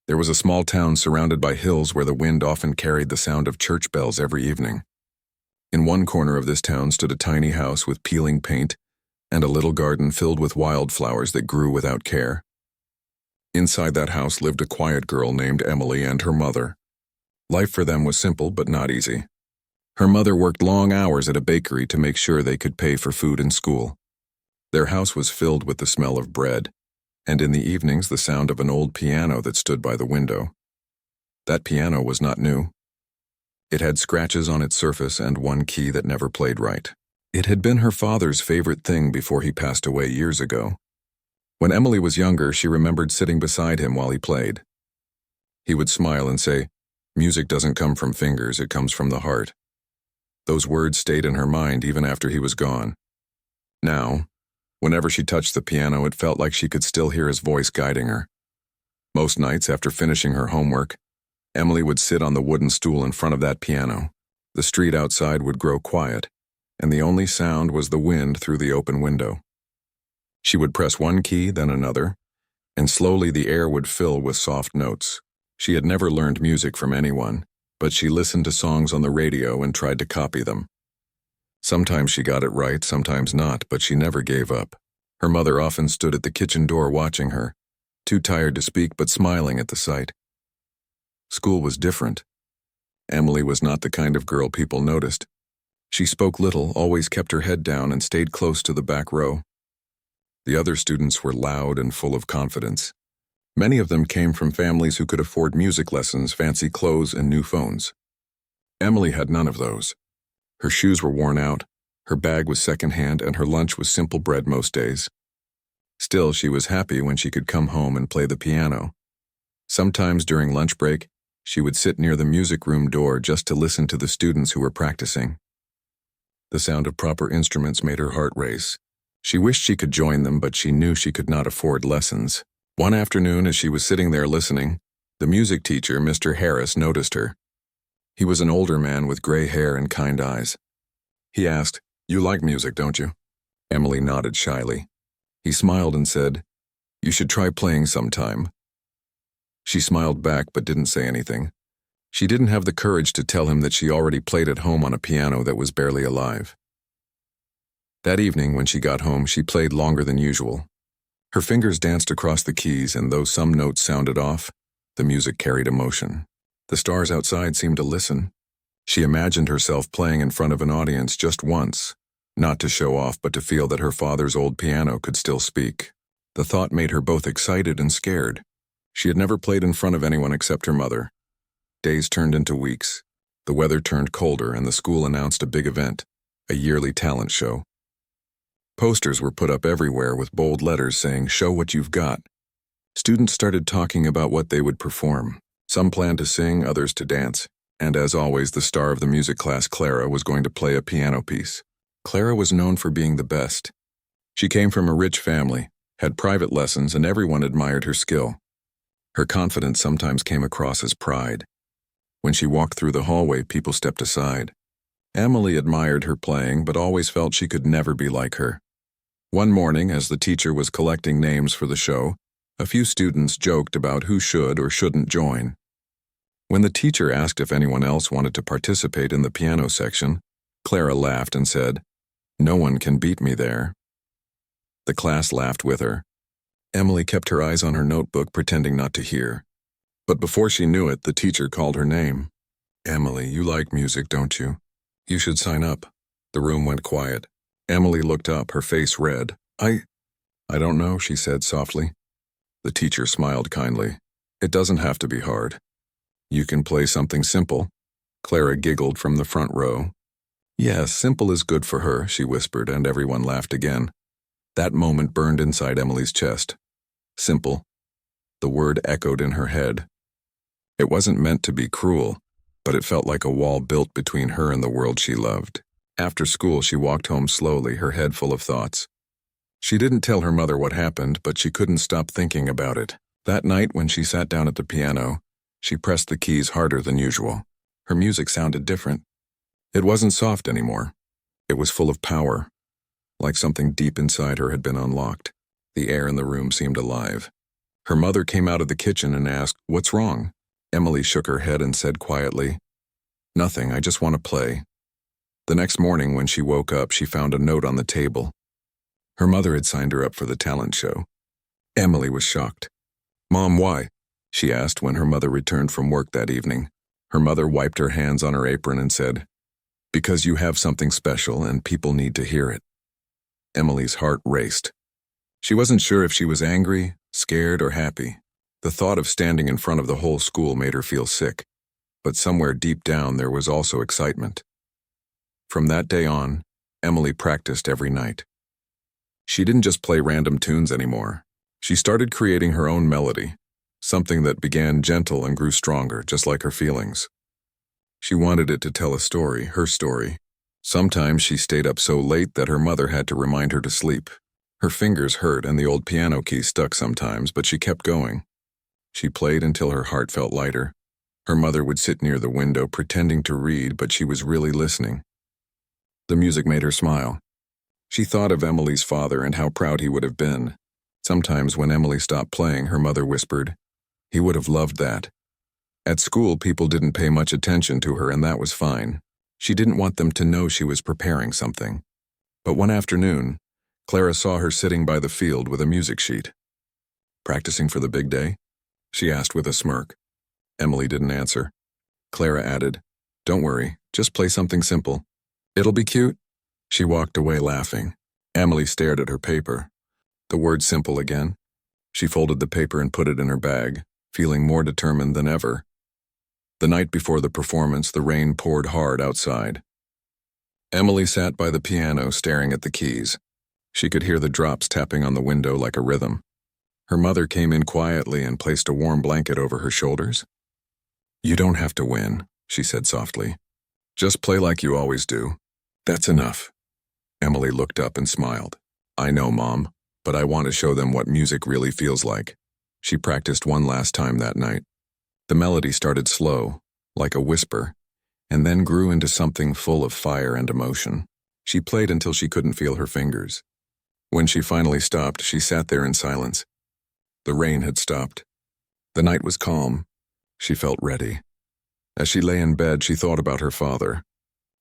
There was a small town surrounded by hills where the wind often carried the sound of church bells every evening. In one corner of this town stood a tiny house with peeling paint and a little garden filled with wildflowers that grew without care. Inside that house lived a quiet girl named Emily and her mother. Life for them was simple but not easy. Her mother worked long hours at a bakery to make sure they could pay for food and school. Their house was filled with the smell of bread, and in the evenings the sound of an old piano that stood by the window. That piano was not new. It had scratches on its surface and one key that never played right. It had been her father's favorite thing before he passed away years ago. When Emily was younger, she remembered sitting beside him while he played. He would smile and say, "Music doesn't come from fingers, it comes from the heart." Those words stayed in her mind even after he was gone. Now, whenever she touched the piano, it felt like she could still hear his voice guiding her. Most nights, after finishing her homework, Emily would sit on the wooden stool in front of that piano. The street outside would grow quiet, and the only sound was the wind through the open window. She would press one key, then another, and slowly the air would fill with soft notes. She had never learned music from anyone, but she listened to songs on the radio and tried to copy them. Sometimes she got it right, sometimes not, but she never gave up. Her mother often stood at the kitchen door watching her, too tired to speak but smiling at the sight. School was different. Emily was not the kind of girl people noticed. She spoke little, always kept her head down, and stayed close to the back row. The other students were loud and full of confidence. Many of them came from families who could afford music lessons, fancy clothes, and new phones. Emily had none of those. Her shoes were worn out, her bag was secondhand, and her lunch was simple bread most days. Still, she was happy when she could come home and play the piano. Sometimes during lunch break, she would sit near the music room door just to listen to the students who were practicing. The sound of proper instruments made her heart race. She wished she could join them, but she knew she could not afford lessons. One afternoon, as she was sitting there listening, the music teacher, Mr. Harris, noticed her. He was an older man with gray hair and kind eyes. He asked, "You like music, don't you?" Emily nodded shyly. He smiled and said, "You should try playing sometime." She smiled back but didn't say anything. She didn't have the courage to tell him that she already played at home on a piano that was barely alive. That evening, when she got home, she played longer than usual. Her fingers danced across the keys, and though some notes sounded off, the music carried emotion. The stars outside seemed to listen. She imagined herself playing in front of an audience just once, not to show off but to feel that her father's old piano could still speak. The thought made her both excited and scared. She had never played in front of anyone except her mother. Days turned into weeks. The weather turned colder, and the school announced a big event, a yearly talent show. Posters were put up everywhere with bold letters saying, "Show what you've got." Students started talking about what they would perform. Some planned to sing, others to dance, and as always, the star of the music class, Clara, was going to play a piano piece. Clara was known for being the best. She came from a rich family, had private lessons, and everyone admired her skill. Her confidence sometimes came across as pride. When she walked through the hallway, people stepped aside. Emily admired her playing, but always felt she could never be like her. One morning, as the teacher was collecting names for the show, a few students joked about who should or shouldn't join. When the teacher asked if anyone else wanted to participate in the piano section, Clara laughed and said, "No one can beat me there." The class laughed with her. Emily kept her eyes on her notebook, pretending not to hear. But before she knew it, the teacher called her name. "Emily, you like music, don't you? You should sign up." The room went quiet. Emily looked up, her face red. I don't know," she said softly. The teacher smiled kindly. "It doesn't have to be hard. You can play something simple." Clara giggled from the front row. "Yes, simple is good for her," she whispered, and everyone laughed again. That moment burned inside Emily's chest. Simple. The word echoed in her head. It wasn't meant to be cruel, but it felt like a wall built between her and the world she loved. After school, she walked home slowly, her head full of thoughts. She didn't tell her mother what happened, but she couldn't stop thinking about it. That night, when she sat down at the piano, she pressed the keys harder than usual. Her music sounded different. It wasn't soft anymore. It was full of power, like something deep inside her had been unlocked. The air in the room seemed alive. Her mother came out of the kitchen and asked, "What's wrong?" Emily shook her head and said quietly, "Nothing, I just want to play." The next morning when she woke up, she found a note on the table. Her mother had signed her up for the talent show. Emily was shocked. "Mom, why?" she asked when her mother returned from work that evening. Her mother wiped her hands on her apron and said, "Because you have something special and people need to hear it." Emily's heart raced. She wasn't sure if she was angry, scared, or happy. The thought of standing in front of the whole school made her feel sick, but somewhere deep down there was also excitement. From that day on, Emily practiced every night. She didn't just play random tunes anymore. She started creating her own melody, something that began gentle and grew stronger, just like her feelings. She wanted it to tell a story, her story. Sometimes she stayed up so late that her mother had to remind her to sleep. Her fingers hurt and the old piano key stuck sometimes, but she kept going. She played until her heart felt lighter. Her mother would sit near the window pretending to read, but she was really listening. The music made her smile. She thought of Emily's father and how proud he would have been. Sometimes when Emily stopped playing, her mother whispered, "He would have loved that." At school, people didn't pay much attention to her, and that was fine. She didn't want them to know she was preparing something. But one afternoon, Clara saw her sitting by the field with a music sheet. "Practicing for the big day?" she asked with a smirk. Emily didn't answer. Clara added, "Don't worry, just play something simple. It'll be cute." She walked away laughing. Emily stared at her paper. The word simple again. She folded the paper and put it in her bag, feeling more determined than ever. The night before the performance, the rain poured hard outside. Emily sat by the piano staring at the keys. She could hear the drops tapping on the window like a rhythm. Her mother came in quietly and placed a warm blanket over her shoulders. "You don't have to win," she said softly. "Just play like you always do. That's enough." Emily looked up and smiled. "I know, Mom, but I want to show them what music really feels like." She practiced one last time that night. The melody started slow, like a whisper, and then grew into something full of fire and emotion. She played until she couldn't feel her fingers. When she finally stopped, she sat there in silence. The rain had stopped. The night was calm. She felt ready. As she lay in bed, she thought about her father.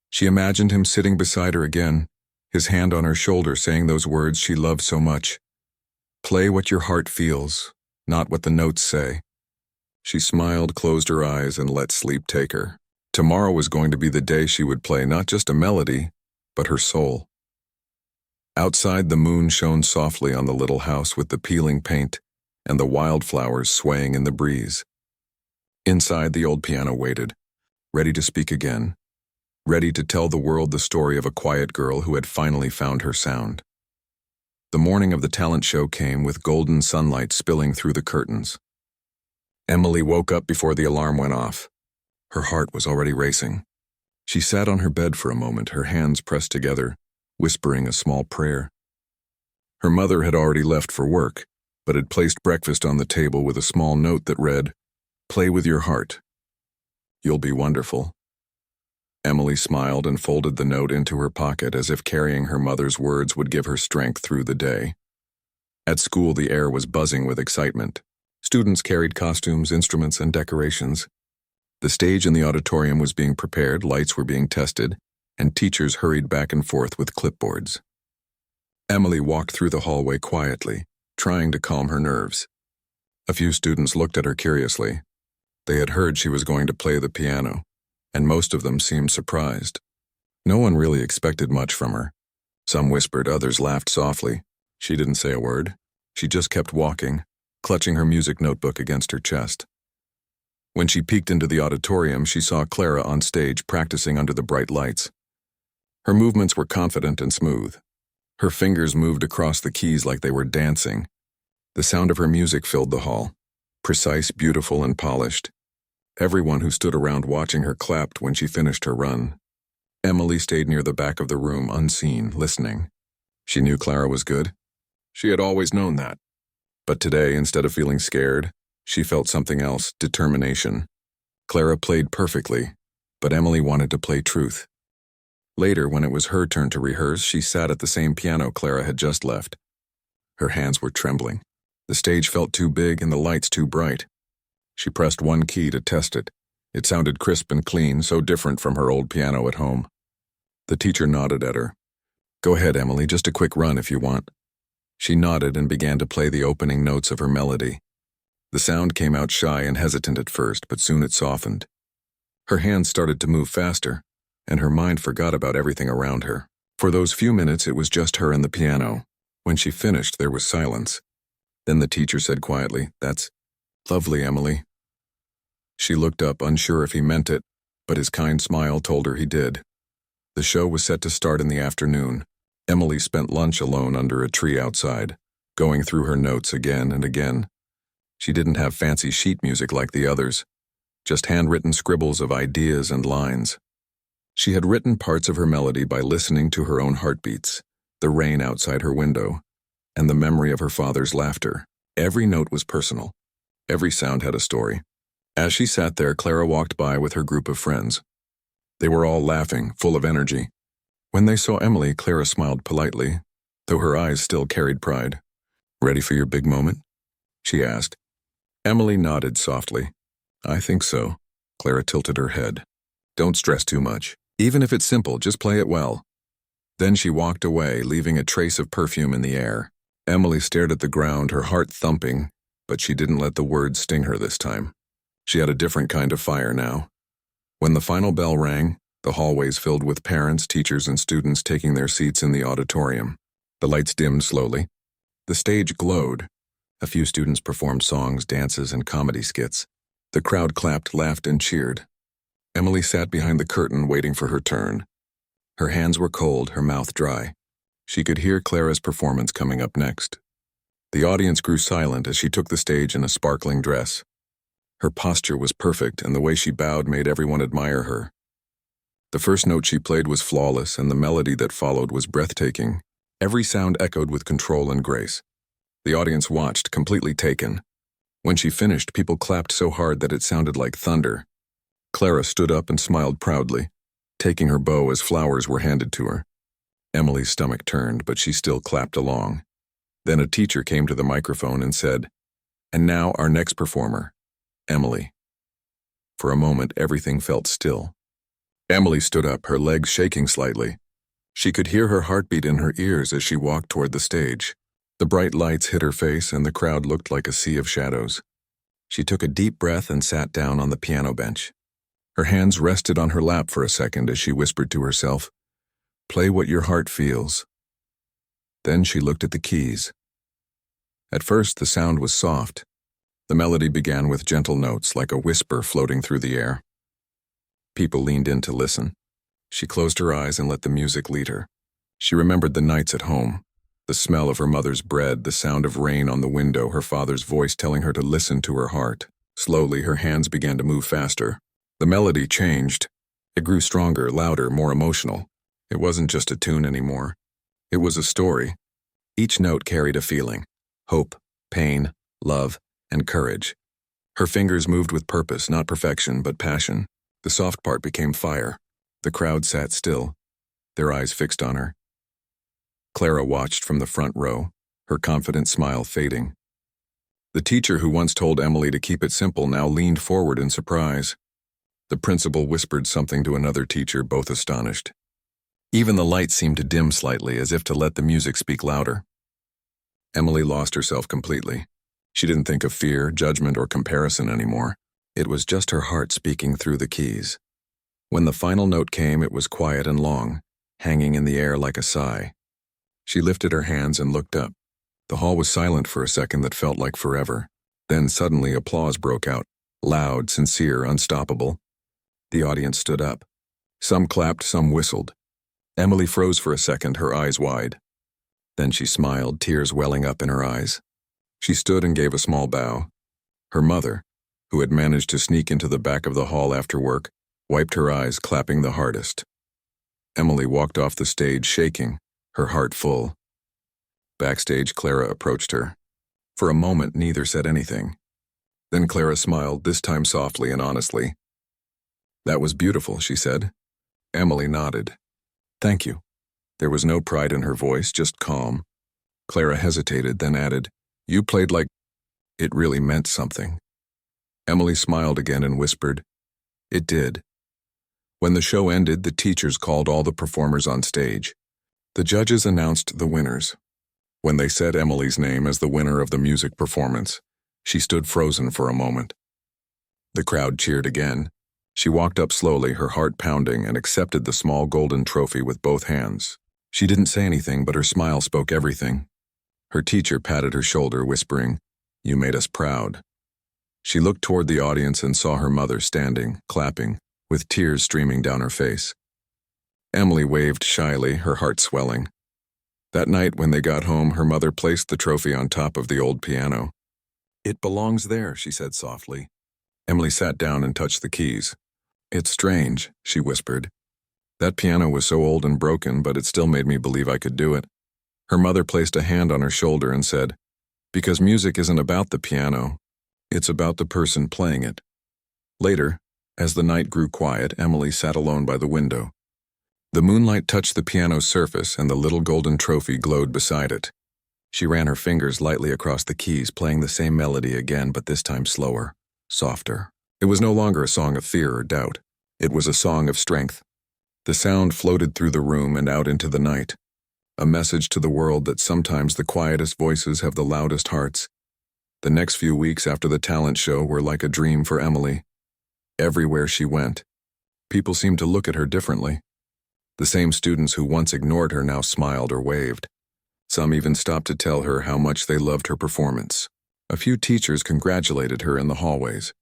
She imagined him sitting beside her again, his hand on her shoulder saying those words she loved so much. "Play what your heart feels, not what the notes say." She smiled, closed her eyes, and let sleep take her. Tomorrow was going to be the day she would play not just a melody, but her soul. Outside, the moon shone softly on the little house with the peeling paint and the wildflowers swaying in the breeze. Inside, the old piano waited, ready to speak again, ready to tell the world the story of a quiet girl who had finally found her sound. The morning of the talent show came with golden sunlight spilling through the curtains. Emily woke up before the alarm went off. Her heart was already racing. She sat on her bed for a moment, her hands pressed together, whispering a small prayer. Her mother had already left for work, but had placed breakfast on the table with a small note that read, "Play with your heart. You'll be wonderful." Emily smiled and folded the note into her pocket as if carrying her mother's words would give her strength through the day. At school, the air was buzzing with excitement. Students carried costumes, instruments, and decorations. The stage in the auditorium was being prepared, lights were being tested, and teachers hurried back and forth with clipboards. Emily walked through the hallway quietly, trying to calm her nerves. A few students looked at her curiously. They had heard she was going to play the piano, and most of them seemed surprised. No one really expected much from her. Some whispered, others laughed softly. She didn't say a word. She just kept walking, clutching her music notebook against her chest. When she peeked into the auditorium, she saw Clara on stage practicing under the bright lights. Her movements were confident and smooth. Her fingers moved across the keys like they were dancing. The sound of her music filled the hall, precise, beautiful, and polished. Everyone who stood around watching her clapped when she finished her run. Emily stayed near the back of the room, unseen, listening. She knew Clara was good. She had always known that. But today, instead of feeling scared, she felt something else, determination. Clara played perfectly, but Emily wanted to play truth. Later, when it was her turn to rehearse, she sat at the same piano Clara had just left. Her hands were trembling. The stage felt too big and the lights too bright. She pressed one key to test it. It sounded crisp and clean, so different from her old piano at home. The teacher nodded at her. "Go ahead, Emily, just a quick run if you want." She nodded and began to play the opening notes of her melody. The sound came out shy and hesitant at first, but soon it softened. Her hands started to move faster, and her mind forgot about everything around her. For those few minutes, it was just her and the piano. When she finished, there was silence. Then the teacher said quietly, "That's lovely, Emily." She looked up, unsure if he meant it, but his kind smile told her he did. The show was set to start in the afternoon. Emily spent lunch alone under a tree outside, going through her notes again and again. She didn't have fancy sheet music like the others, just handwritten scribbles of ideas and lines. She had written parts of her melody by listening to her own heartbeats, the rain outside her window, and the memory of her father's laughter. Every note was personal. Every sound had a story. As she sat there, Clara walked by with her group of friends. They were all laughing, full of energy. When they saw Emily, Clara smiled politely, though her eyes still carried pride. "Ready for your big moment?" she asked. Emily nodded softly. "I think so." Clara tilted her head. "Don't stress too much. Even if it's simple, just play it well." Then she walked away, leaving a trace of perfume in the air. Emily stared at the ground, her heart thumping, but she didn't let the words sting her this time. She had a different kind of fire now. When the final bell rang, the hallways filled with parents, teachers, and students taking their seats in the auditorium. The lights dimmed slowly. The stage glowed. A few students performed songs, dances, and comedy skits. The crowd clapped, laughed, and cheered. Emily sat behind the curtain waiting for her turn. Her hands were cold, her mouth dry. She could hear Clara's performance coming up next. The audience grew silent as she took the stage in a sparkling dress. Her posture was perfect, and the way she bowed made everyone admire her. The first note she played was flawless, and the melody that followed was breathtaking. Every sound echoed with control and grace. The audience watched, completely taken. When she finished, people clapped so hard that it sounded like thunder. Clara stood up and smiled proudly, taking her bow as flowers were handed to her. Emily's stomach turned, but she still clapped along. Then a teacher came to the microphone and said, "And now our next performer, Emily." For a moment, everything felt still. Emily stood up, her legs shaking slightly. She could hear her heartbeat in her ears as she walked toward the stage. The bright lights hit her face, and the crowd looked like a sea of shadows. She took a deep breath and sat down on the piano bench. Her hands rested on her lap for a second as she whispered to herself, "Play what your heart feels." Then she looked at the keys. At first, the sound was soft. The melody began with gentle notes, like a whisper floating through the air. People leaned in to listen. She closed her eyes and let the music lead her. She remembered the nights at home, the smell of her mother's bread, the sound of rain on the window, her father's voice telling her to listen to her heart. Slowly, her hands began to move faster. The melody changed. It grew stronger, louder, more emotional. It wasn't just a tune anymore. It was a story. Each note carried a feeling: hope, pain, love, and courage. Her fingers moved with purpose, not perfection, but passion. The soft part became fire. The crowd sat still, their eyes fixed on her. Clara watched from the front row, her confident smile fading. The teacher who once told Emily to keep it simple now leaned forward in surprise. The principal whispered something to another teacher, both astonished. Even the lights seemed to dim slightly, as if to let the music speak louder. Emily lost herself completely. She didn't think of fear, judgment, or comparison anymore. It was just her heart speaking through the keys. When the final note came, it was quiet and long, hanging in the air like a sigh. She lifted her hands and looked up. The hall was silent for a second that felt like forever. Then suddenly applause broke out, loud, sincere, unstoppable. The audience stood up. Some clapped, some whistled. Emily froze for a second, her eyes wide. Then she smiled, tears welling up in her eyes. She stood and gave a small bow. Her mother, who had managed to sneak into the back of the hall after work, wiped her eyes, clapping the hardest. Emily walked off the stage shaking, her heart full. Backstage, Clara approached her. For a moment, neither said anything. Then Clara smiled, this time softly and honestly. "That was beautiful," she said. Emily nodded. "Thank you." There was no pride in her voice, just calm. Clara hesitated, then added, "You played like It really meant something. Emily smiled again and whispered, "It did." When the show ended, the teachers called all the performers on stage. The judges announced the winners. When they said Emily's name as the winner of the music performance, she stood frozen for a moment. The crowd cheered again. She walked up slowly, her heart pounding, and accepted the small golden trophy with both hands. She didn't say anything, but her smile spoke everything. Her teacher patted her shoulder, whispering, "You made us proud." She looked toward the audience and saw her mother standing, clapping, with tears streaming down her face. Emily waved shyly, her heart swelling. That night when they got home, her mother placed the trophy on top of the old piano. "It belongs there," she said softly. Emily sat down and touched the keys. "It's strange," she whispered. "That piano was so old and broken, but it still made me believe I could do it." Her mother placed a hand on her shoulder and said, "Because music isn't about the piano, it's about the person playing it." Later, as the night grew quiet, Emily sat alone by the window. The moonlight touched the piano's surface and the little golden trophy glowed beside it. She ran her fingers lightly across the keys, playing the same melody again, but this time slower, softer. It was no longer a song of fear or doubt. It was a song of strength. The sound floated through the room and out into the night, a message to the world that sometimes the quietest voices have the loudest hearts. The next few weeks after the talent show were like a dream for Emily. Everywhere she went, people seemed to look at her differently. The same students who once ignored her now smiled or waved. Some even stopped to tell her how much they loved her performance. A few teachers congratulated her in the hallways,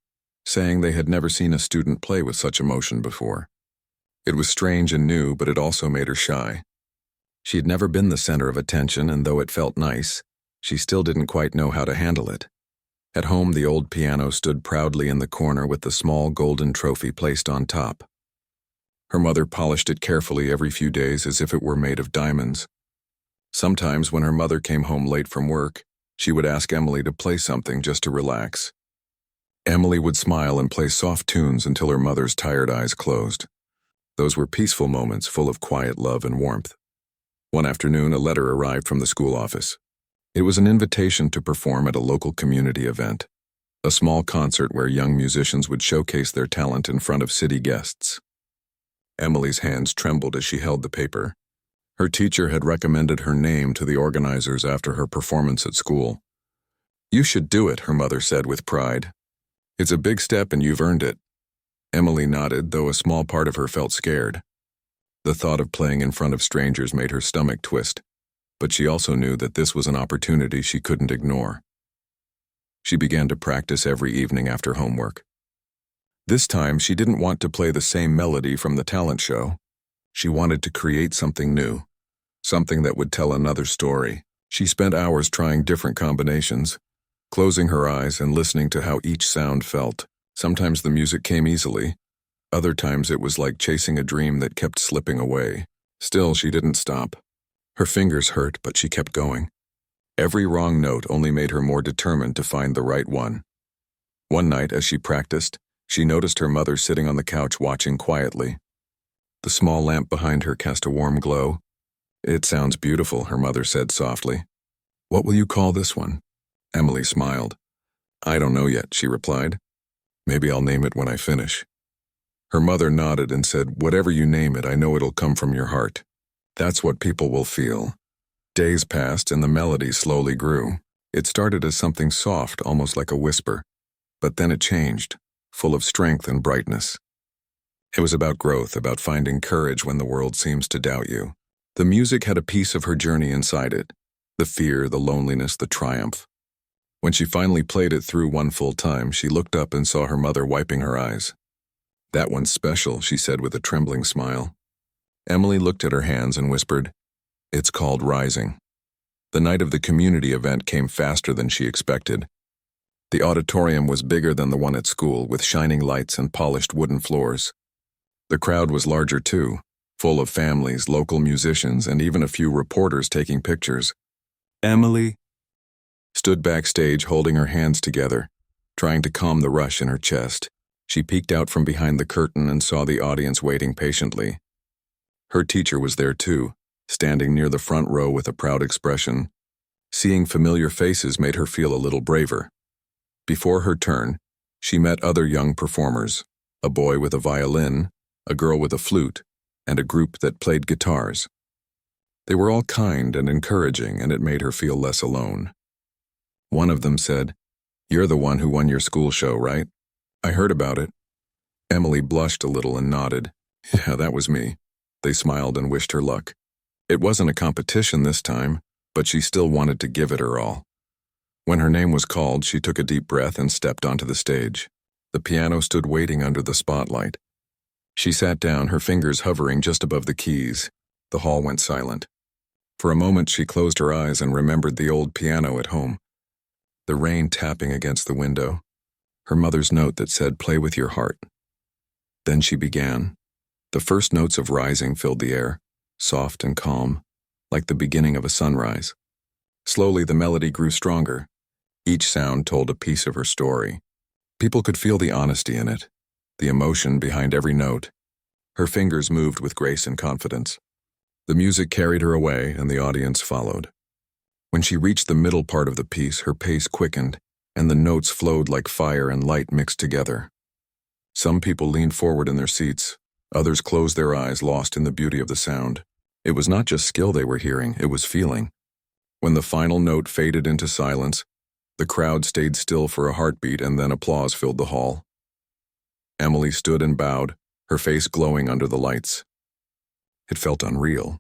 saying they had never seen a student play with such emotion before. It was strange and new, but it also made her shy. She had never been the center of attention, and though it felt nice, she still didn't quite know how to handle it. At home, the old piano stood proudly in the corner with the small golden trophy placed on top. Her mother polished it carefully every few days as if it were made of diamonds. Sometimes when her mother came home late from work, she would ask Emily to play something just to relax. Emily would smile and play soft tunes until her mother's tired eyes closed. Those were peaceful moments full of quiet love and warmth. One afternoon, a letter arrived from the school office. It was an invitation to perform at a local community event, a small concert where young musicians would showcase their talent in front of city guests. Emily's hands trembled as she held the paper. Her teacher had recommended her name to the organizers after her performance at school. "You should do it," her mother said with pride. "It's a big step and you've earned it." Emily nodded, though a small part of her felt scared. The thought of playing in front of strangers made her stomach twist, but she also knew that this was an opportunity she couldn't ignore. She began to practice every evening after homework. This time, she didn't want to play the same melody from the talent show. She wanted to create something new, something that would tell another story. She spent hours trying different combinations, closing her eyes and listening to how each sound felt. Sometimes the music came easily. Other times it was like chasing a dream that kept slipping away. Still, she didn't stop. Her fingers hurt, but she kept going. Every wrong note only made her more determined to find the right one. One night, as she practiced, she noticed her mother sitting on the couch watching quietly. The small lamp behind her cast a warm glow. "It sounds beautiful," her mother said softly. "What will you call this one?" Emily smiled. "I don't know yet," she replied. "Maybe I'll name it when I finish." Her mother nodded and said, "Whatever you name it, I know it'll come from your heart. That's what people will feel." Days passed and the melody slowly grew. It started as something soft, almost like a whisper. But then it changed, full of strength and brightness. It was about growth, about finding courage when the world seems to doubt you. The music had a piece of her journey inside it, the fear, the loneliness, the triumph. When she finally played it through one full time, she looked up and saw her mother wiping her eyes. "That one's special," she said with a trembling smile. Emily looked at her hands and whispered, "It's called Rising." The night of the community event came faster than she expected. The auditorium was bigger than the one at school, with shining lights and polished wooden floors. The crowd was larger too, full of families, local musicians, and even a few reporters taking pictures. Emily stood backstage holding her hands together, trying to calm the rush in her chest. She peeked out from behind the curtain and saw the audience waiting patiently. Her teacher was there too, standing near the front row with a proud expression. Seeing familiar faces made her feel a little braver. Before her turn, she met other young performers, a boy with a violin, a girl with a flute, and a group that played guitars. They were all kind and encouraging, and it made her feel less alone. One of them said, "You're the one who won your school show, right? I heard about it." Emily blushed a little and nodded. "Yeah, that was me." They smiled and wished her luck. It wasn't a competition this time, but she still wanted to give it her all. When her name was called, she took a deep breath and stepped onto the stage. The piano stood waiting under the spotlight. She sat down, her fingers hovering just above the keys. The hall went silent. For a moment, she closed her eyes and remembered the old piano at home. The rain tapping against the window. Her mother's note that said, "Play with your heart." Then she began. The first notes of rising filled the air, soft and calm, like the beginning of a sunrise. Slowly, the melody grew stronger. Each sound told a piece of her story. People could feel the honesty in it, the emotion behind every note. Her fingers moved with grace and confidence. The music carried her away, and the audience followed. When she reached the middle part of the piece, her pace quickened, and the notes flowed like fire and light mixed together. Some people leaned forward in their seats. Others closed their eyes, lost in the beauty of the sound. It was not just skill they were hearing, it was feeling. When the final note faded into silence, the crowd stayed still for a heartbeat, and then applause filled the hall. Emily stood and bowed, her face glowing under the lights. It felt unreal.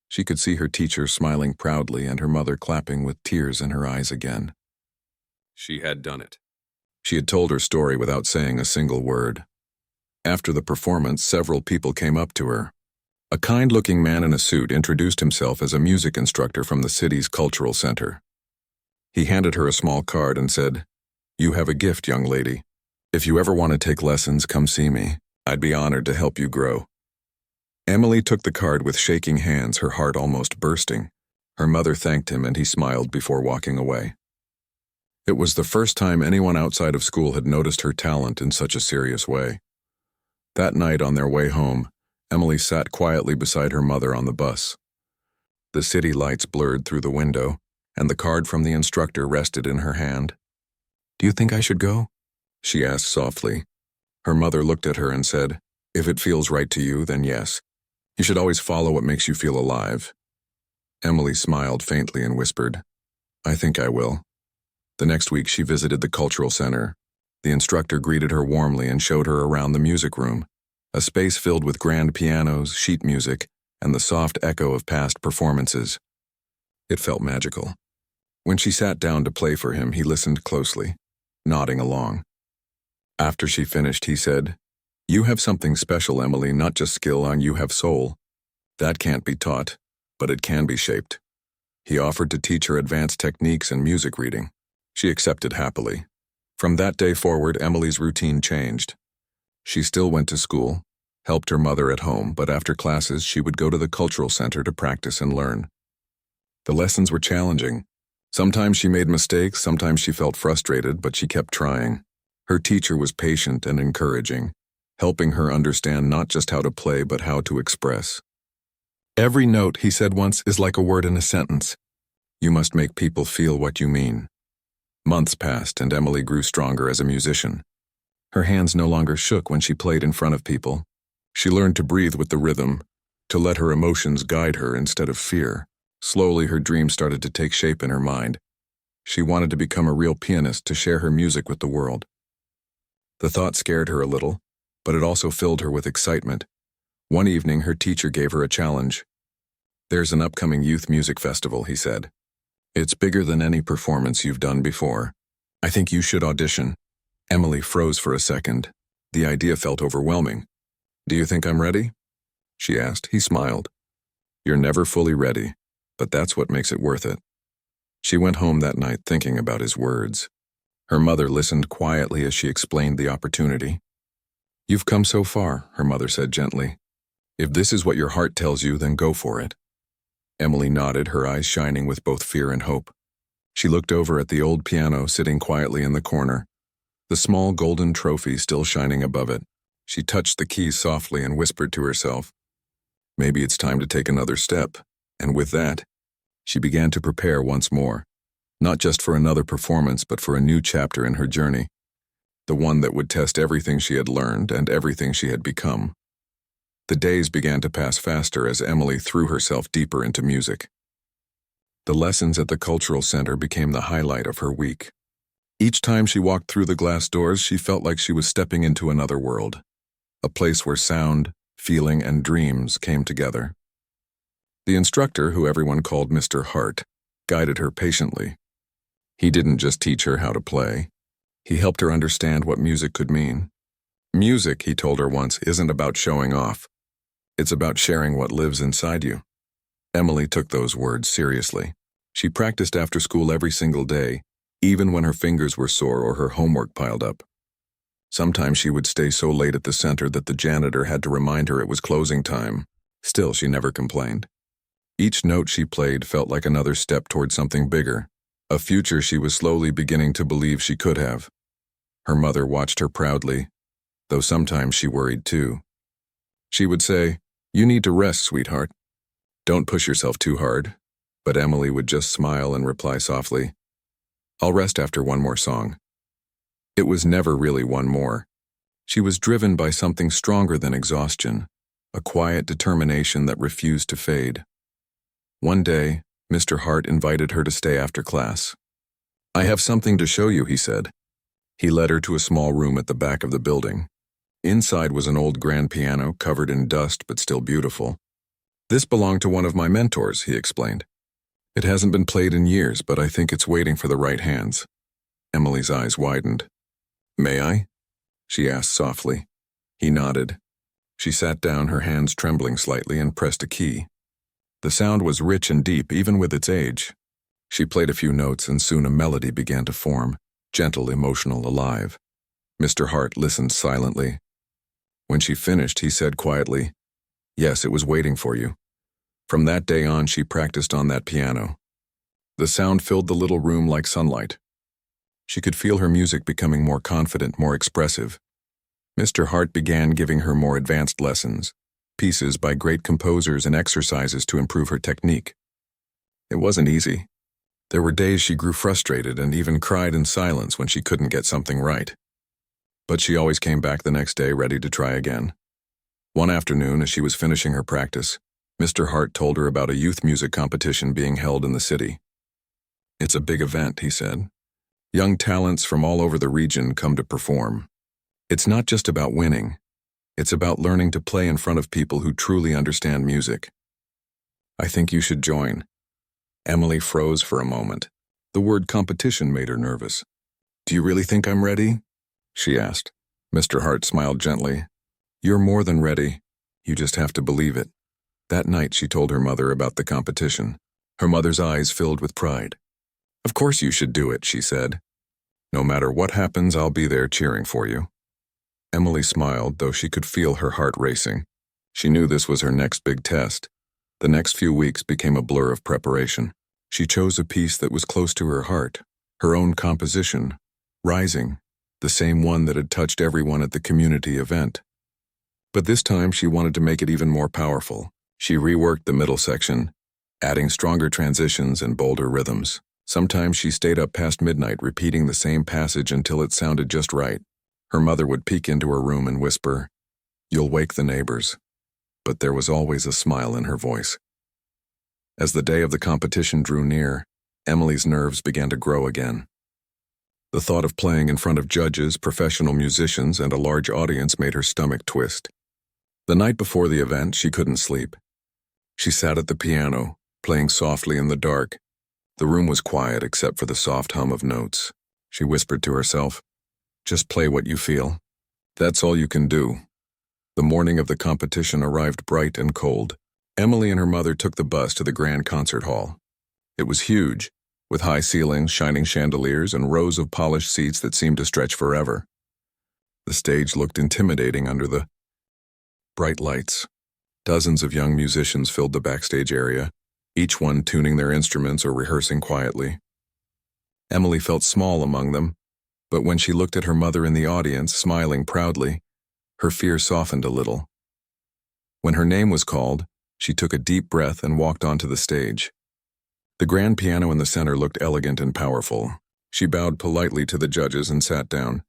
She could see her teacher smiling proudly and her mother clapping with tears in her eyes again. She had done it. She had told her story without saying a single word. After the performance, several people came up to her. A kind-looking man in a suit introduced himself as a music instructor from the city's cultural center. He handed her a small card and said, "You have a gift, young lady. If you ever want to take lessons, come see me. I'd be honored to help you grow." Emily took the card with shaking hands, her heart almost bursting. Her mother thanked him, and he smiled before walking away. It was the first time anyone outside of school had noticed her talent in such a serious way. That night on their way home, Emily sat quietly beside her mother on the bus. The city lights blurred through the window, and the card from the instructor rested in her hand. "Do you think I should go?" she asked softly. Her mother looked at her and said, "If it feels right to you, then yes. You should always follow what makes you feel alive." Emily smiled faintly and whispered, "I think I will." The next week she visited the cultural center. The instructor greeted her warmly and showed her around the music room, a space filled with grand pianos, sheet music, and the soft echo of past performances. It felt magical. When she sat down to play for him, he listened closely, nodding along. After she finished, he said, "You have something special, Emily, not just skill, and you have soul. That can't be taught, but it can be shaped." He offered to teach her advanced techniques and music reading. She accepted happily. From that day forward, Emily's routine changed. She still went to school, helped her mother at home, but after classes she would go to the cultural center to practice and learn. The lessons were challenging. Sometimes she made mistakes, sometimes she felt frustrated, but she kept trying. Her teacher was patient and encouraging, helping her understand not just how to play, but how to express. "Every note," he said once, "is like a word in a sentence. You must make people feel what you mean." Months passed, and Emily grew stronger as a musician. Her hands no longer shook when she played in front of people. She learned to breathe with the rhythm, to let her emotions guide her instead of fear. Slowly, her dreams started to take shape in her mind. She wanted to become a real pianist, to share her music with the world. The thought scared her a little, but it also filled her with excitement. One evening, her teacher gave her a challenge. "There's an upcoming youth music festival," he said. "It's bigger than any performance you've done before. I think you should audition." Emily froze for a second. The idea felt overwhelming. "Do you think I'm ready?" she asked. He smiled. "You're never fully ready, but that's what makes it worth it." She went home that night thinking about his words. Her mother listened quietly as she explained the opportunity. "You've come so far," her mother said gently. "If this is what your heart tells you, then go for it." Emily nodded, her eyes shining with both fear and hope. She looked over at the old piano sitting quietly in the corner, the small golden trophy still shining above it. She touched the keys softly and whispered to herself, "Maybe it's time to take another step." And with that, she began to prepare once more. Not just for another performance, but for a new chapter in her journey, the one that would test everything she had learned and everything she had become. The days began to pass faster as Emily threw herself deeper into music. The lessons at the cultural center became the highlight of her week. Each time she walked through the glass doors, she felt like she was stepping into another world, a place where sound, feeling, and dreams came together. The instructor, who everyone called Mr. Hart, guided her patiently. He didn't just teach her how to play. He helped her understand what music could mean. Music, he told her once, isn't about showing off. It's about sharing what lives inside you. Emily took those words seriously. She practiced after school every single day, even when her fingers were sore or her homework piled up. Sometimes she would stay so late at the center that the janitor had to remind her it was closing time. Still, she never complained. Each note she played felt like another step toward something bigger, a future she was slowly beginning to believe she could have. Her mother watched her proudly, though sometimes she worried too. She would say, "You need to rest, sweetheart. Don't push yourself too hard." But Emily would just smile and reply softly, "I'll rest after one more song." It was never really one more. She was driven by something stronger than exhaustion, a quiet determination that refused to fade. One day, Mr. Hart invited her to stay after class. "I have something to show you," he said. He led her to a small room at the back of the building. Inside was an old grand piano covered in dust but still beautiful. "This belonged to one of my mentors," he explained. "It hasn't been played in years, but I think it's waiting for the right hands." Emily's eyes widened. "May I?" she asked softly. He nodded. She sat down, her hands trembling slightly, and pressed a key. The sound was rich and deep, even with its age. She played a few notes, and soon a melody began to form, gentle, emotional, alive. Mr. Hart listened silently. When she finished, he said quietly, "Yes, it was waiting for you." From that day on, she practiced on that piano. The sound filled the little room like sunlight. She could feel her music becoming more confident, more expressive. Mr. Hart began giving her more advanced lessons, pieces by great composers and exercises to improve her technique. It wasn't easy. There were days she grew frustrated and even cried in silence when she couldn't get something right. But she always came back the next day ready to try again. One afternoon, as she was finishing her practice, Mr. Hart told her about a youth music competition being held in the city. "It's a big event," he said. "Young talents from all over the region come to perform. It's not just about winning. It's about learning to play in front of people who truly understand music. I think you should join." Emily froze for a moment. The word competition made her nervous. "Do you really think I'm ready?" she asked. Mr. Hart smiled gently. "You're more than ready. You just have to believe it." That night she told her mother about the competition. Her mother's eyes filled with pride. "Of course you should do it," she said. "No matter what happens, I'll be there cheering for you." Emily smiled, though she could feel her heart racing. She knew this was her next big test. The next few weeks became a blur of preparation. She chose a piece that was close to her heart, her own composition, Rising, the same one that had touched everyone at the community event. But this time she wanted to make it even more powerful. She reworked the middle section, adding stronger transitions and bolder rhythms. Sometimes she stayed up past midnight repeating the same passage until it sounded just right. Her mother would peek into her room and whisper, "You'll wake the neighbors." But there was always a smile in her voice. As the day of the competition drew near, Emily's nerves began to grow again. The thought of playing in front of judges, professional musicians, and a large audience made her stomach twist. The night before the event, she couldn't sleep. She sat at the piano, playing softly in the dark. The room was quiet except for the soft hum of notes. She whispered to herself, "Just play what you feel. That's all you can do." The morning of the competition arrived bright and cold. Emily and her mother took the bus to the grand concert hall. It was huge, with high ceilings, shining chandeliers, and rows of polished seats that seemed to stretch forever. The stage looked intimidating under the bright lights. Dozens of young musicians filled the backstage area, each one tuning their instruments or rehearsing quietly. Emily felt small among them, but when she looked at her mother in the audience, smiling proudly, her fear softened a little. When her name was called, she took a deep breath and walked onto the stage. The grand piano in the center looked elegant and powerful. She bowed politely to the judges and sat down.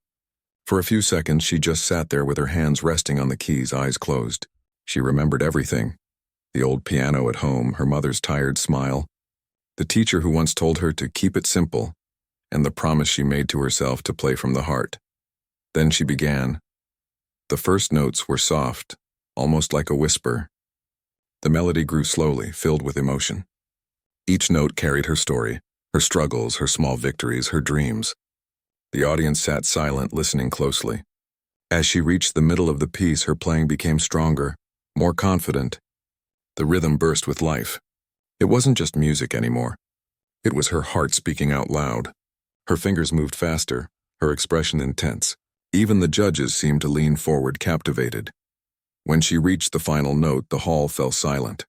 For a few seconds, she just sat there with her hands resting on the keys, eyes closed. She remembered everything. The old piano at home, her mother's tired smile, the teacher who once told her to keep it simple, and the promise she made to herself to play from the heart. Then she began. The first notes were soft, almost like a whisper. The melody grew slowly, filled with emotion. Each note carried her story, her struggles, her small victories, her dreams. The audience sat silent, listening closely. As she reached the middle of the piece, her playing became stronger, more confident. The rhythm burst with life. It wasn't just music anymore. It was her heart speaking out loud. Her fingers moved faster, her expression intense. Even the judges seemed to lean forward, captivated. When she reached the final note, the hall fell silent.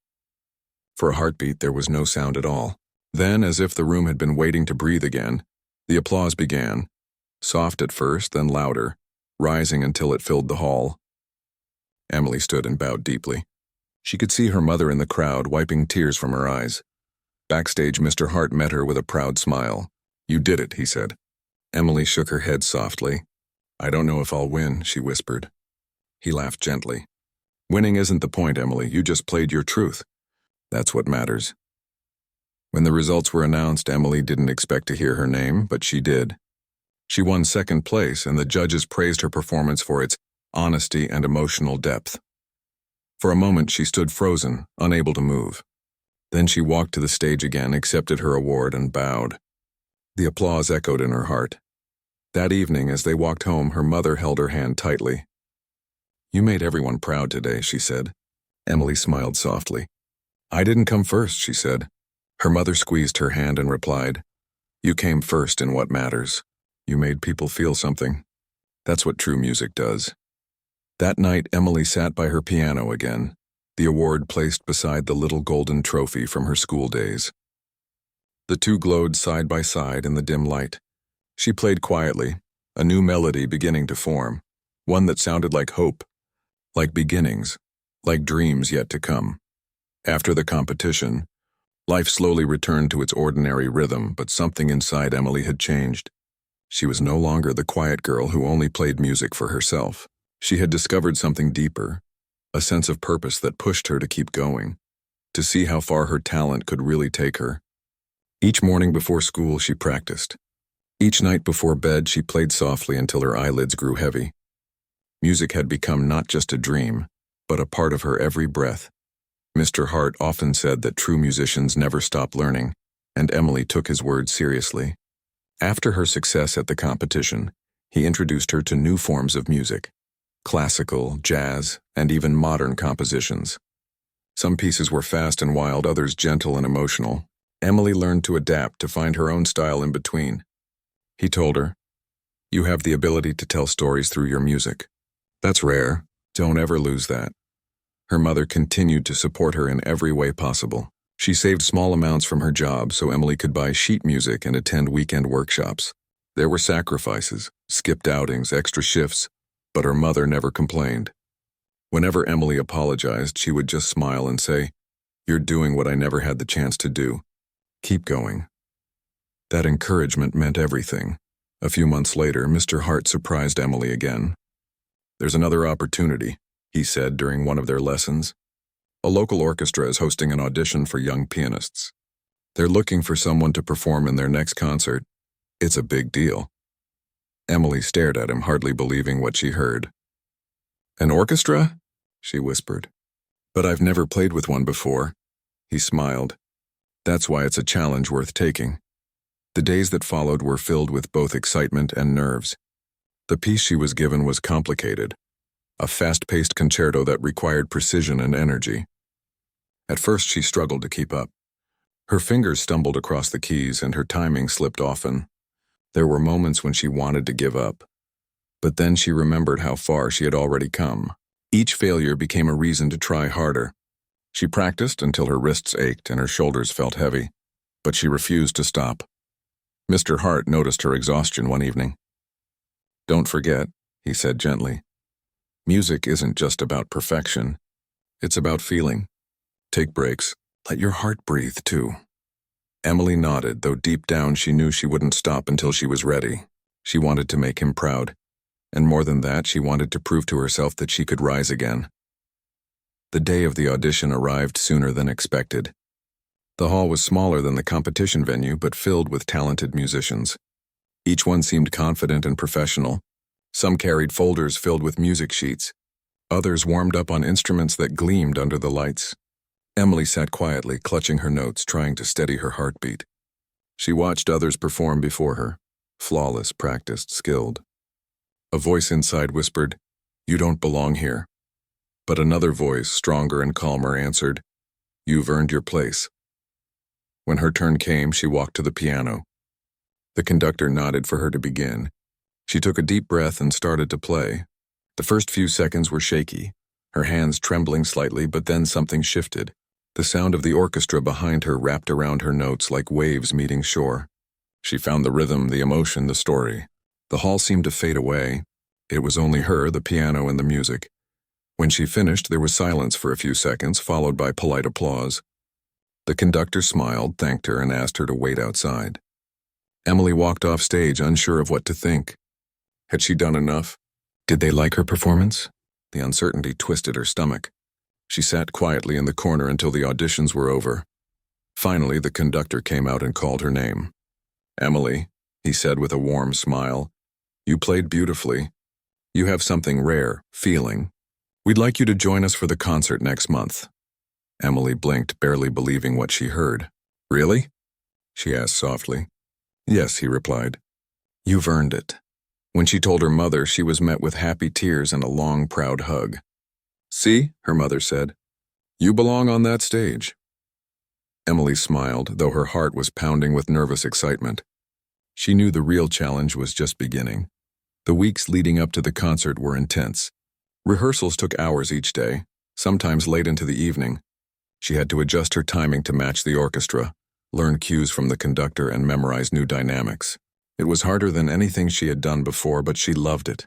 For a heartbeat, there was no sound at all. Then, as if the room had been waiting to breathe again, the applause began, soft at first, then louder, rising until it filled the hall. Emily stood and bowed deeply. She could see her mother in the crowd, wiping tears from her eyes. Backstage, Mr. Hart met her with a proud smile. "You did it," he said. Emily shook her head softly. "I don't know if I'll win," she whispered. He laughed gently. "Winning isn't the point, Emily. You just played your truth. That's what matters." When the results were announced, Emily didn't expect to hear her name, but she did. She won second place, and the judges praised her performance for its honesty and emotional depth. For a moment, she stood frozen, unable to move. Then she walked to the stage again, accepted her award, and bowed. The applause echoed in her heart. That evening, as they walked home, her mother held her hand tightly. "You made everyone proud today," she said. Emily smiled softly. "I didn't come first," she said. Her mother squeezed her hand and replied, "You came first in what matters. You made people feel something. That's what true music does." That night, Emily sat by her piano again, the award placed beside the little golden trophy from her school days. The two glowed side by side in the dim light. She played quietly, a new melody beginning to form, one that sounded like hope, like beginnings, like dreams yet to come. After the competition, life slowly returned to its ordinary rhythm, but something inside Emily had changed. She was no longer the quiet girl who only played music for herself. She had discovered something deeper, a sense of purpose that pushed her to keep going, to see how far her talent could really take her. Each morning before school, she practiced. Each night before bed, she played softly until her eyelids grew heavy. Music had become not just a dream, but a part of her every breath. Mr. Hart often said that true musicians never stop learning, and Emily took his words seriously. After her success at the competition, he introduced her to new forms of music: classical, jazz, and even modern compositions. Some pieces were fast and wild, others gentle and emotional. Emily learned to adapt, to find her own style in between. He told her, "You have the ability to tell stories through your music. That's rare. Don't ever lose that." Her mother continued to support her in every way possible. She saved small amounts from her job so Emily could buy sheet music and attend weekend workshops. There were sacrifices, skipped outings, extra shifts, but her mother never complained. Whenever Emily apologized, she would just smile and say, "You're doing what I never had the chance to do. Keep going." That encouragement meant everything. A few months later, Mr. Hart surprised Emily again. "There's another opportunity," he said during one of their lessons. "A local orchestra is hosting an audition for young pianists. They're looking for someone to perform in their next concert. It's a big deal." Emily stared at him, hardly believing what she heard. "An orchestra?" she whispered. "But I've never played with one before." He smiled. "That's why it's a challenge worth taking." The days that followed were filled with both excitement and nerves. The piece she was given was complicated, a fast-paced concerto that required precision and energy. At first, she struggled to keep up. Her fingers stumbled across the keys and her timing slipped often. There were moments when she wanted to give up. But then she remembered how far she had already come. Each failure became a reason to try harder. She practiced until her wrists ached and her shoulders felt heavy, but she refused to stop. Mr. Hart noticed her exhaustion one evening. "Don't forget," he said gently. "Music isn't just about perfection. It's about feeling. Take breaks. Let your heart breathe, too." Emily nodded, though deep down she knew she wouldn't stop until she was ready. She wanted to make him proud. And more than that, she wanted to prove to herself that she could rise again. The day of the audition arrived sooner than expected. The hall was smaller than the competition venue, but filled with talented musicians. Each one seemed confident and professional. Some carried folders filled with music sheets. Others warmed up on instruments that gleamed under the lights. Emily sat quietly, clutching her notes, trying to steady her heartbeat. She watched others perform before her. Flawless, practiced, skilled. A voice inside whispered, "You don't belong here." But another voice, stronger and calmer, answered, "You've earned your place." When her turn came, she walked to the piano. The conductor nodded for her to begin. She took a deep breath and started to play. The first few seconds were shaky, her hands trembling slightly, but then something shifted. The sound of the orchestra behind her wrapped around her notes like waves meeting shore. She found the rhythm, the emotion, the story. The hall seemed to fade away. It was only her, the piano, and the music. When she finished, there was silence for a few seconds, followed by polite applause. The conductor smiled, thanked her, and asked her to wait outside. Emily walked off stage, unsure of what to think. Had she done enough? Did they like her performance? The uncertainty twisted her stomach. She sat quietly in the corner until the auditions were over. Finally, the conductor came out and called her name. "Emily," he said with a warm smile, "you played beautifully. You have something rare, feeling. We'd like you to join us for the concert next month." Emily blinked, barely believing what she heard. "Really?" she asked softly. "Yes," he replied. "You've earned it." When she told her mother, she was met with happy tears and a long, proud hug. "See," her mother said, "you belong on that stage." Emily smiled, though her heart was pounding with nervous excitement. She knew the real challenge was just beginning. The weeks leading up to the concert were intense. Rehearsals took hours each day, sometimes late into the evening. She had to adjust her timing to match the orchestra, learn cues from the conductor, and memorize new dynamics. It was harder than anything she had done before, but she loved it.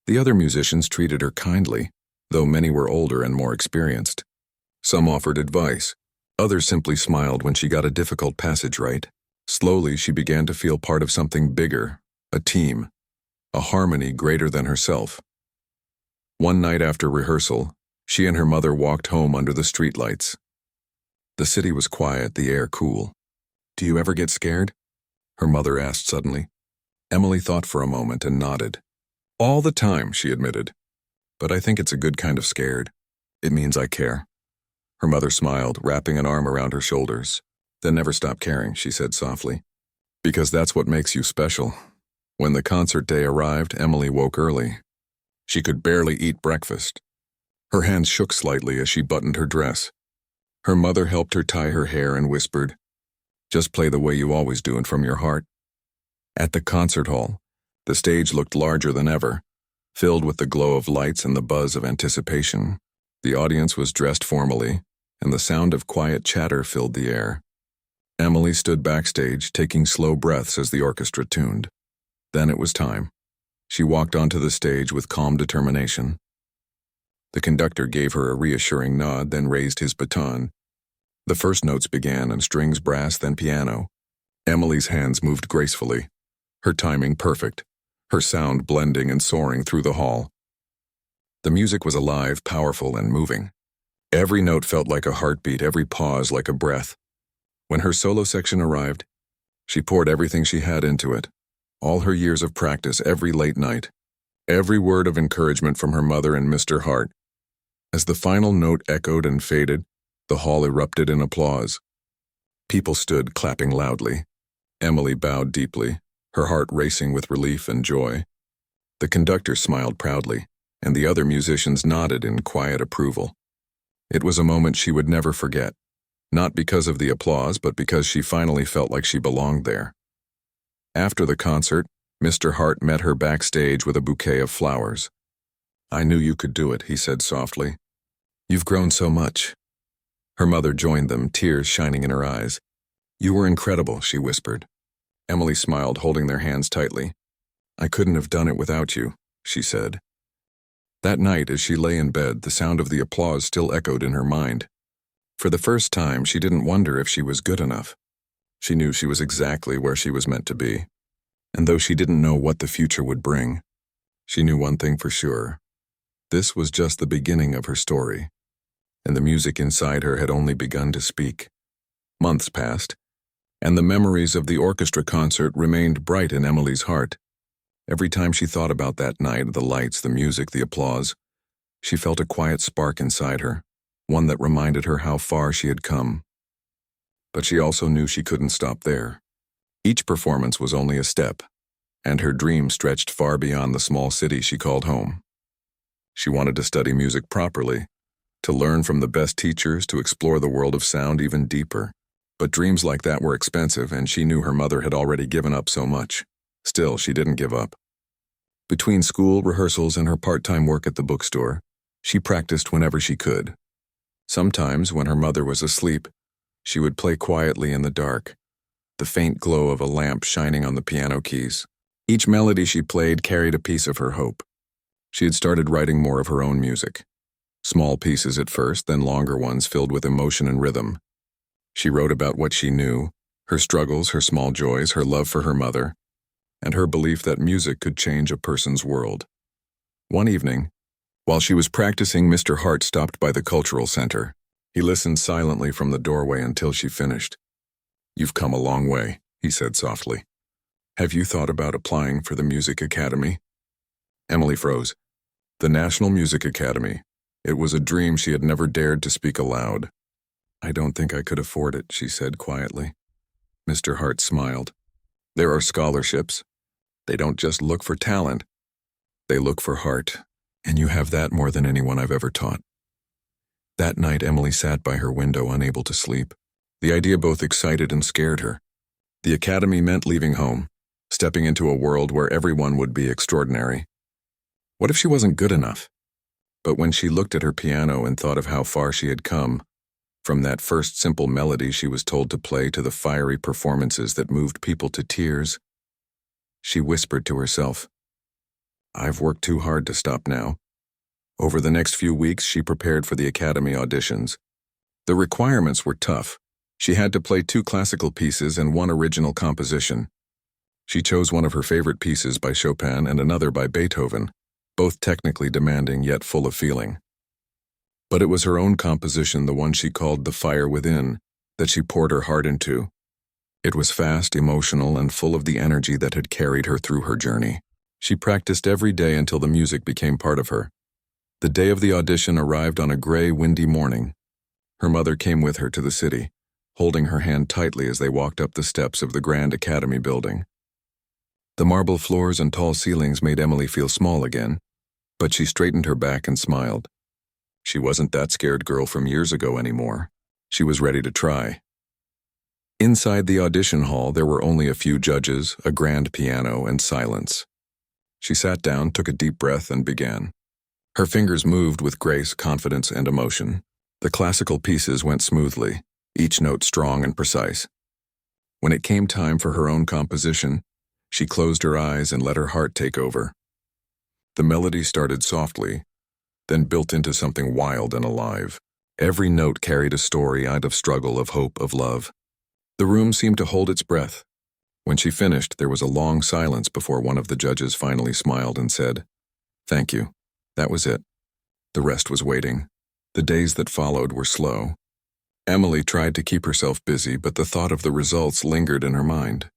The other musicians treated her kindly, though many were older and more experienced. Some offered advice. Others simply smiled when she got a difficult passage right. Slowly, she began to feel part of something bigger, a team, a harmony greater than herself. One night after rehearsal, she and her mother walked home under the streetlights. The city was quiet, the air cool. "Do you ever get scared?" her mother asked suddenly. Emily thought for a moment and nodded. "All the time," she admitted. "But I think it's a good kind of scared. It means I care." Her mother smiled, wrapping an arm around her shoulders. "Then never stop caring," she said softly. "Because that's what makes you special." When the concert day arrived, Emily woke early. She could barely eat breakfast. Her hands shook slightly as she buttoned her dress. Her mother helped her tie her hair and whispered, "Just play the way you always do and from your heart." At the concert hall, the stage looked larger than ever, filled with the glow of lights and the buzz of anticipation. The audience was dressed formally, and the sound of quiet chatter filled the air. Emily stood backstage, taking slow breaths as the orchestra tuned. Then it was time. She walked onto the stage with calm determination. The conductor gave her a reassuring nod, then raised his baton. The first notes began, and strings brass, then piano. Emily's hands moved gracefully, her timing perfect, her sound blending and soaring through the hall. The music was alive, powerful, and moving. Every note felt like a heartbeat, every pause like a breath. When her solo section arrived, she poured everything she had into it. All her years of practice, every late night, every word of encouragement from her mother and Mr. Hart. As the final note echoed and faded, the hall erupted in applause. People stood clapping loudly. Emily bowed deeply, her heart racing with relief and joy. The conductor smiled proudly, and the other musicians nodded in quiet approval. It was a moment she would never forget, not because of the applause, but because she finally felt like she belonged there. After the concert, Mr. Hart met her backstage with a bouquet of flowers. "I knew you could do it," he said softly. "You've grown so much." Her mother joined them, tears shining in her eyes. "You were incredible," she whispered. Emily smiled, holding their hands tightly. "I couldn't have done it without you," she said. That night, as she lay in bed, the sound of the applause still echoed in her mind. For the first time, she didn't wonder if she was good enough. She knew she was exactly where she was meant to be. And though she didn't know what the future would bring, she knew one thing for sure. This was just the beginning of her story, and the music inside her had only begun to speak. Months passed, and the memories of the orchestra concert remained bright in Emily's heart. Every time she thought about that night, the lights, the music, the applause, she felt a quiet spark inside her, one that reminded her how far she had come. But she also knew she couldn't stop there. Each performance was only a step, and her dream stretched far beyond the small city she called home. She wanted to study music properly, to learn from the best teachers, to explore the world of sound even deeper. But dreams like that were expensive, and she knew her mother had already given up so much. Still, she didn't give up. Between school, rehearsals, and her part-time work at the bookstore, she practiced whenever she could. Sometimes, when her mother was asleep, she would play quietly in the dark, the faint glow of a lamp shining on the piano keys. Each melody she played carried a piece of her hope. She had started writing more of her own music. Small pieces at first, then longer ones filled with emotion and rhythm. She wrote about what she knew, her struggles, her small joys, her love for her mother, and her belief that music could change a person's world. One evening, while she was practicing, Mr. Hart stopped by the cultural center. He listened silently from the doorway until she finished. "You've come a long way," he said softly. "Have you thought about applying for the Music Academy?" Emily froze. The National Music Academy. It was a dream she had never dared to speak aloud. "I don't think I could afford it," she said quietly. Mr. Hart smiled. "There are scholarships. They don't just look for talent. They look for heart, and you have that more than anyone I've ever taught." That night, Emily sat by her window, unable to sleep. The idea both excited and scared her. The academy meant leaving home, stepping into a world where everyone would be extraordinary. What if she wasn't good enough? But when she looked at her piano and thought of how far she had come, from that first simple melody she was told to play to the fiery performances that moved people to tears, she whispered to herself, "I've worked too hard to stop now." Over the next few weeks, she prepared for the academy auditions. The requirements were tough. She had to play 2 classical pieces and 1 original composition. She chose one of her favorite pieces by Chopin and another by Beethoven, both technically demanding yet full of feeling. But it was her own composition, the one she called The Fire Within, that she poured her heart into. It was fast, emotional, and full of the energy that had carried her through her journey. She practiced every day until the music became part of her. The day of the audition arrived on a gray, windy morning. Her mother came with her to the city, holding her hand tightly as they walked up the steps of the Grand Academy building. The marble floors and tall ceilings made Emily feel small again, but she straightened her back and smiled. She wasn't that scared girl from years ago anymore. She was ready to try. Inside the audition hall, there were only a few judges, a grand piano, and silence. She sat down, took a deep breath, and began. Her fingers moved with grace, confidence, and emotion. The classical pieces went smoothly, each note strong and precise. When it came time for her own composition, she closed her eyes and let her heart take over. The melody started softly, then built into something wild and alive. Every note carried a story out of struggle, of hope, of love. The room seemed to hold its breath. When she finished, there was a long silence before one of the judges finally smiled and said, "Thank you. That was it." The rest was waiting. The days that followed were slow. Emily tried to keep herself busy, but the thought of the results lingered in her mind.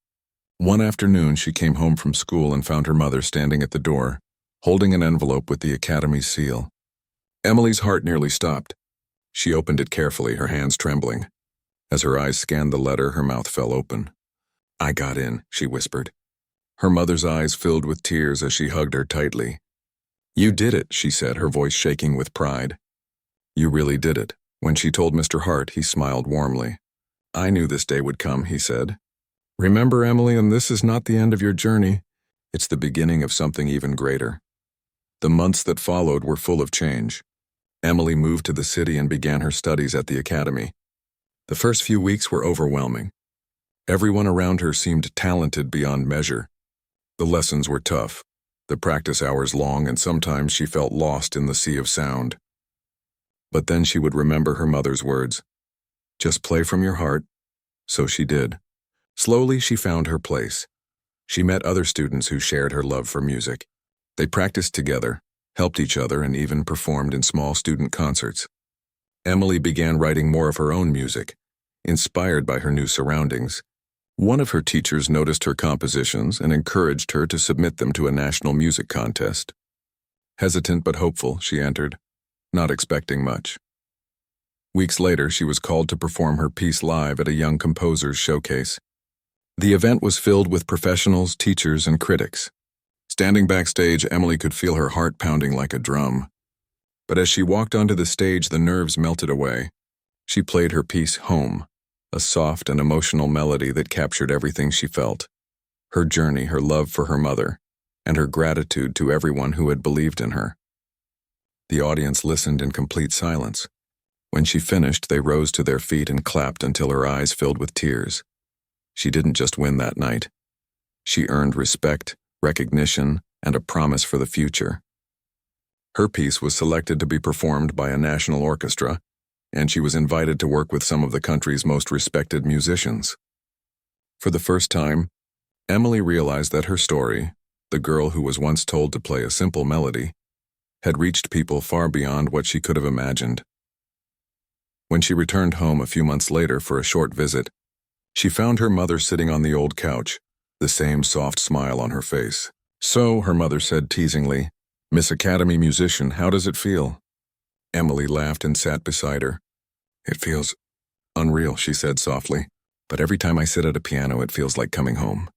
One afternoon, she came home from school and found her mother standing at the door, holding an envelope with the Academy's seal. Emily's heart nearly stopped. She opened it carefully, her hands trembling. As her eyes scanned the letter, her mouth fell open. "I got in," she whispered. Her mother's eyes filled with tears as she hugged her tightly. "You did it," she said, her voice shaking with pride. "You really did it." When she told Mr. Hart, he smiled warmly. "I knew this day would come," he said. "Remember, Emily, and this is not the end of your journey. It's the beginning of something even greater." The months that followed were full of change. Emily moved to the city and began her studies at the academy. The first few weeks were overwhelming. Everyone around her seemed talented beyond measure. The lessons were tough, the practice hours long, and sometimes she felt lost in the sea of sound. But then she would remember her mother's words. "Just play from your heart." So she did. Slowly, she found her place. She met other students who shared her love for music. They practiced together, helped each other, and even performed in small student concerts. Emily began writing more of her own music, inspired by her new surroundings. One of her teachers noticed her compositions and encouraged her to submit them to a national music contest. Hesitant but hopeful, she entered, not expecting much. Weeks later, she was called to perform her piece live at a young composer's showcase. The event was filled with professionals, teachers, and critics. Standing backstage, Emily could feel her heart pounding like a drum. But as she walked onto the stage, the nerves melted away. She played her piece, Home, a soft and emotional melody that captured everything she felt. Her journey, her love for her mother, and her gratitude to everyone who had believed in her. The audience listened in complete silence. When she finished, they rose to their feet and clapped until her eyes filled with tears. She didn't just win that night. She earned respect, recognition, and a promise for the future. Her piece was selected to be performed by a national orchestra, and she was invited to work with some of the country's most respected musicians. For the first time, Emily realized that her story, the girl who was once told to play a simple melody, had reached people far beyond what she could have imagined. When she returned home a few months later for a short visit, she found her mother sitting on the old couch, the same soft smile on her face. "So," her mother said teasingly, "Miss Academy musician, how does it feel?" Emily laughed and sat beside her. "It feels unreal," she said softly, "but every time I sit at a piano it feels like coming home."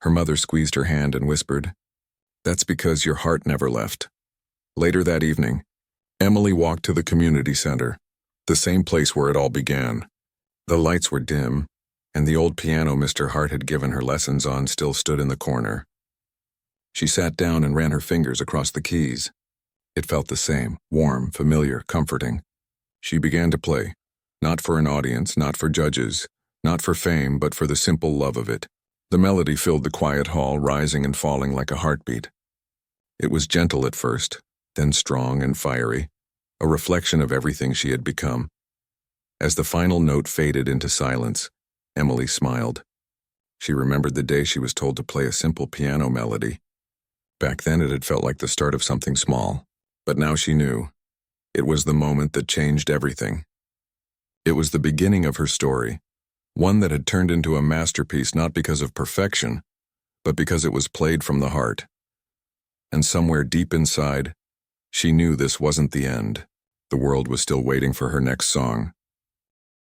Her mother squeezed her hand and whispered, "That's because your heart never left." Later that evening, Emily walked to the community center, the same place where it all began. The lights were dim, and the old piano Mr. Hart had given her lessons on still stood in the corner. She sat down and ran her fingers across the keys. It felt the same, warm, familiar, comforting. She began to play, not for an audience, not for judges, not for fame, but for the simple love of it. The melody filled the quiet hall, rising and falling like a heartbeat. It was gentle at first, then strong and fiery, a reflection of everything she had become. As the final note faded into silence, Emily smiled. She remembered the day she was told to play a simple piano melody. Back then it had felt like the start of something small, but now she knew. It was the moment that changed everything. It was the beginning of her story, one that had turned into a masterpiece not because of perfection, but because it was played from the heart. And somewhere deep inside, she knew this wasn't the end. The world was still waiting for her next song.